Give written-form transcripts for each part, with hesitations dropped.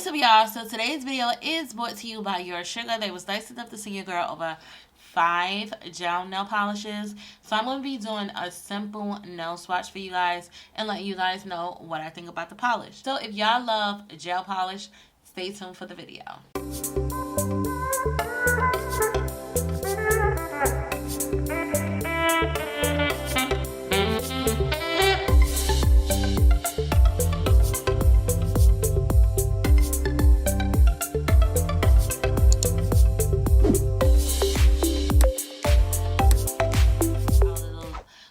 What's up, y'all? So today's video is brought to you by ursugar. They was nice enough to send your girl over 5 gel nail polishes. So I'm going to be doing a simple nail swatch for you guys and let you guys know what I think about the polish. So if y'all love gel polish, stay tuned for the video.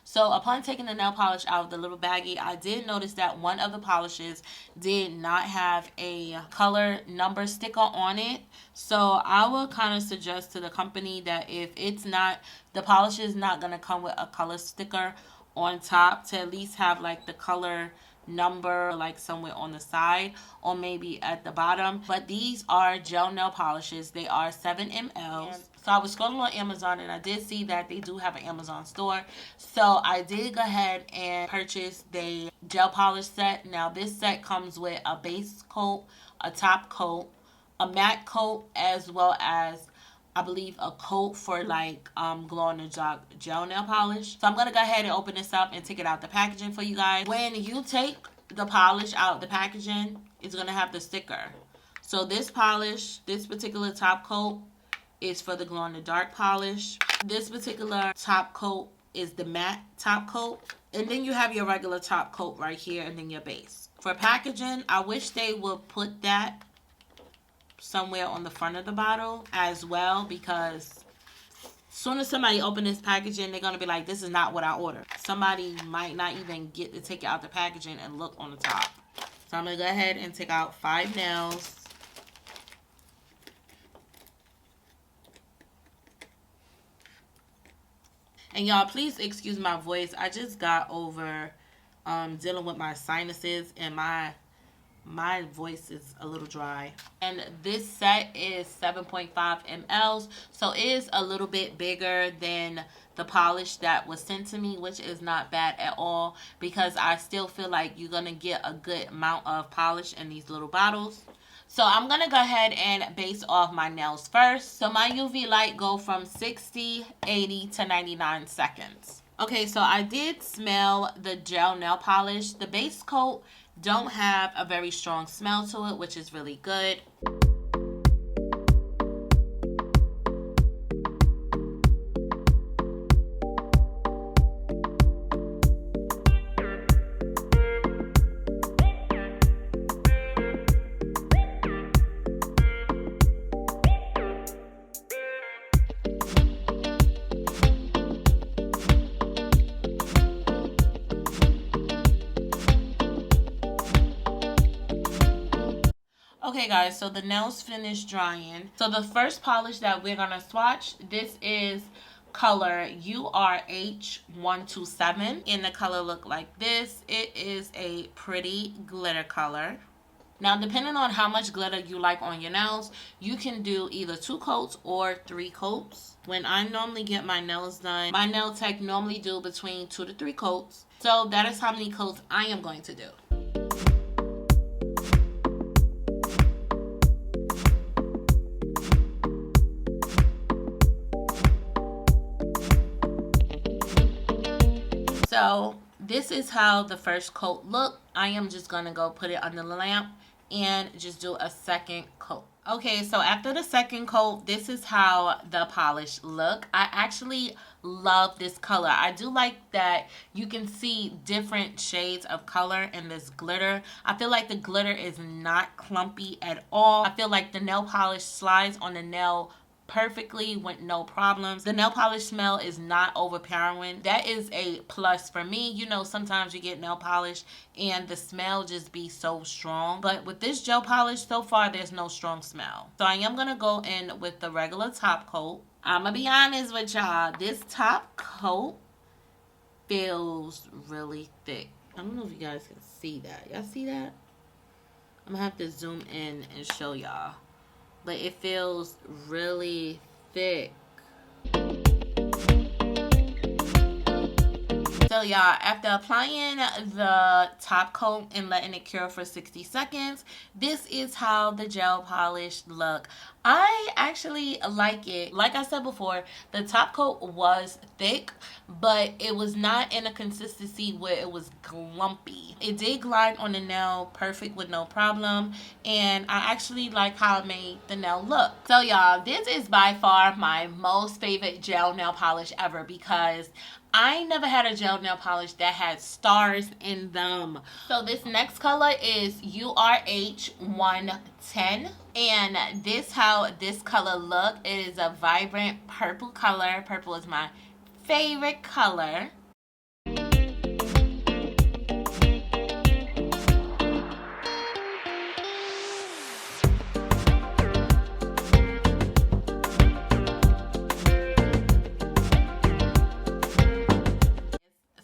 So upon taking the nail polish out of the little baggie, I did notice that one of the polishes did not have a color number sticker on it. So I will kind of suggest to the company that if it's not, the polish is not going to come with a color sticker on top, to at least have like the color number like somewhere on the side or maybe at the bottom. But these are gel nail polishes. They are 7 ml. So I was scrolling on Amazon and I did see that they do have an Amazon store. So I did go ahead and purchase the gel polish set. Now this set comes with a base coat, a top coat, a matte coat, as well as I believe a coat for like glow in the dark gel nail polish. So I'm going to go ahead and open this up and take it out the packaging for you guys. When you take the polish out the packaging, it's going to have the sticker. So this polish, this particular top coat is for the glow in the dark polish. This particular top coat is the matte top coat. And then you have your regular top coat right here and then your base. For packaging, I wish they would put that somewhere on the front of the bottle as well, because as soon as somebody open this packaging, they're going to be like, this is not what I ordered. Somebody might not even get to take it out the packaging and look on the top. So I'm going to go ahead and take out 5 nails. And y'all, please excuse my voice. I just got over dealing with my sinuses, and my voice is a little dry. And this set is 7.5 ml, so it is a little bit bigger than the polish that was sent to me, which is not bad at all, because I still feel like you're gonna get a good amount of polish in these little bottles. So I'm gonna go ahead and base off my nails first. So my UV light go from 60, 80 to 99 seconds. Okay, so I did smell the gel nail polish. The base coat don't have a very strong smell to it, which is really good. Okay guys, so the nails finished drying. So the first polish that we're gonna swatch, this is color URH127, and the color look like this. It is a pretty glitter color. Now depending on how much glitter you like on your nails, you can do either 2 coats or 3 coats. When I normally get my nails done, my nail tech normally do between 2 to 3 coats. So that is how many coats I am going to do. So this is how the first coat looked. I am just going to go put it under the lamp and just do a second coat. Okay, so after the second coat, this is how the polish look. I actually love this color. I do like that you can see different shades of color in this glitter. I feel like the glitter is not clumpy at all. I feel like the nail polish slides on the nail perfectly with no problems. The nail polish smell is not overpowering. That is a plus for me. You know, sometimes you get nail polish and the smell just be so strong, but with this gel polish so far, there's no strong smell. So I am gonna go in with the regular top coat. I'm gonna be honest with y'all, this top coat feels really thick. I don't know if you guys can see that. Y'all see that? I'm gonna have to zoom in and show y'all. But it feels really thick. So So y'all, after applying the top coat and letting it cure for 60 seconds, this is how the gel polish look. I actually like it. Like I said before, the top coat was thick, but it was not in a consistency where it was glumpy. It did glide on the nail perfect with no problem, and I actually like how it made the nail look. So y'all, this is by far my most favorite gel nail polish ever because I never had a gel nail polish that had stars in them. So this next color is URH 110. And this how this color look. It is a vibrant purple color. Purple is my favorite color.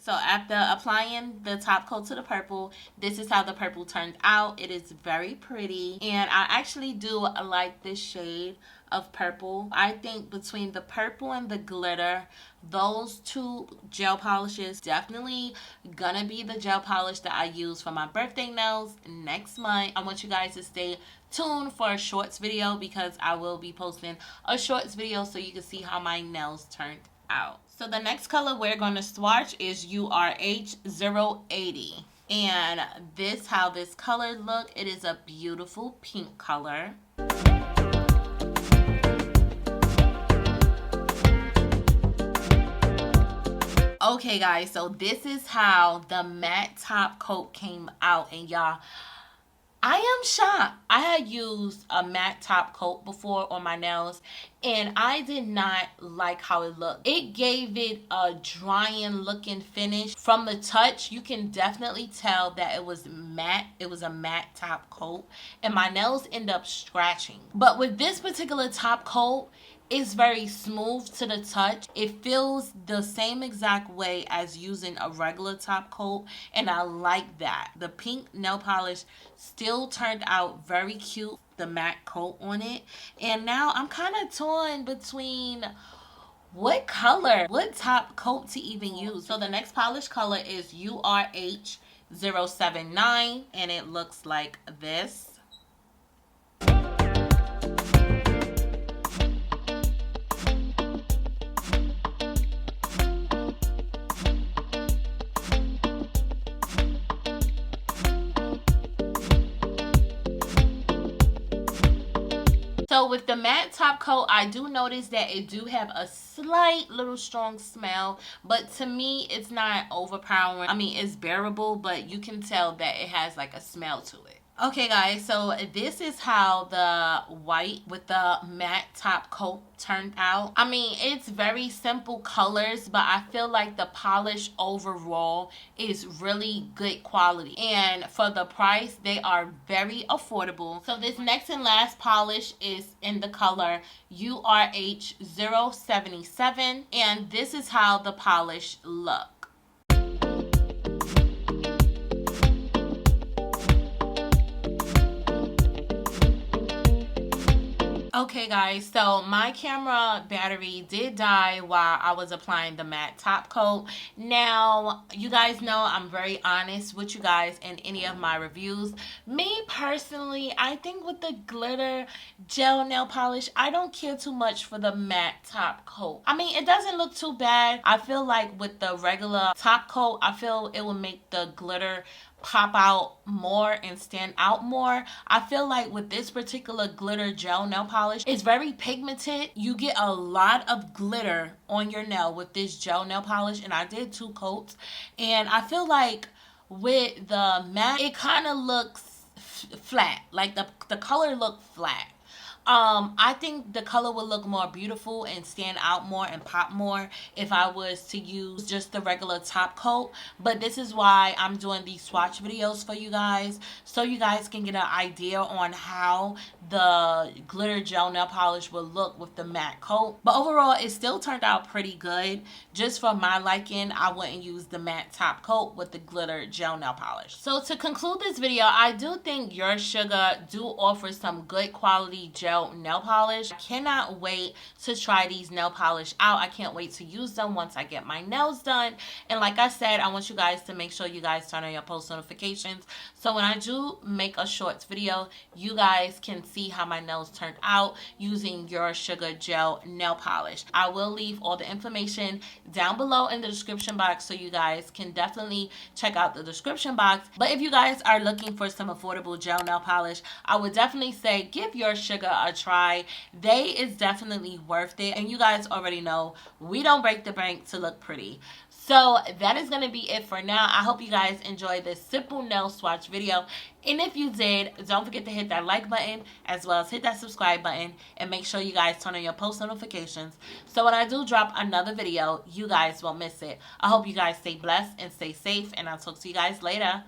So after applying the top coat to the purple, this is how the purple turned out. It is very pretty, and I actually do like this shade of purple. I think between the purple and the glitter, those two gel polishes definitely gonna be the gel polish that I use for my birthday nails next month. I want you guys to stay tuned for a shorts video because I will be posting a shorts video so you can see how my nails turned out. So the next color we're going to swatch is URH 080. And this how this color look. It is a beautiful pink color. Okay guys, so this is how the matte top coat came out, and y'all, I am shocked. I had used a matte top coat before on my nails, and I did not like how it looked. It gave it a drying looking finish. From the touch, you can definitely tell that it was matte. It was a matte top coat, and my nails end up scratching. But with this particular top coat, it's very smooth to the touch. It feels the same exact way as using a regular top coat, and I like that. The pink nail polish still turned out very cute, the matte coat on it. And now I'm kind of torn between what color, what top coat to even use. So the next polish color is URH 079, and it looks like this. So with the matte top coat, I do notice that it do have a slight little strong smell, but to me, it's not overpowering. I mean, it's bearable, but you can tell that it has like a smell to it. Okay guys, so this is how the white with the matte top coat turned out. I mean, it's very simple colors, but I feel like the polish overall is really good quality. And for the price, they are very affordable. So this next and last polish is in the color URH 077. And this is how the polish looks. Okay guys, so my camera battery did die while I was applying the matte top coat. Now, you guys know I'm very honest with you guys in any of my reviews. Me personally, I think with the glitter gel nail polish, I don't care too much for the matte top coat. I mean, it doesn't look too bad. I feel like with the regular top coat, I feel it will make the glitter pop out more and stand out more. I feel like with this particular glitter gel nail polish, it's very pigmented. You get a lot of glitter on your nail with this gel nail polish, and I did 2 coats, and I feel like with the matte, it kind of looks flat. Like the color looked flat. I think the color would look more beautiful and stand out more and pop more if I was to use just the regular top coat. But this is why I'm doing these swatch videos for you guys, so you guys can get an idea on how the glitter gel nail polish would look with the matte coat. But overall, it still turned out pretty good. Just for my liking, I wouldn't use the matte top coat with the glitter gel nail polish. So to conclude this video, I do think ursugar do offer some good quality gel nail polish. I cannot wait to try these nail polish out. I can't wait to use them once I get my nails done. And like I said, I want you guys to make sure you guys turn on your post notifications, so when I do make a shorts video, you guys can see how my nails turned out using ursugar gel nail polish. I will leave all the information down below in the description box, so you guys can definitely check out the description box. But if you guys are looking for some affordable gel nail polish, I would definitely say give ursugar a try. They is definitely worth it, and you guys already know we don't break the bank to look pretty. So that is going to be it for now. I hope you guys enjoyed this simple nail swatch video. And if you did, don't forget to hit that like button as well as hit that subscribe button. And make sure you guys turn on your post notifications, so when I do drop another video, you guys won't miss it. I hope you guys stay blessed and stay safe. And I'll talk to you guys later.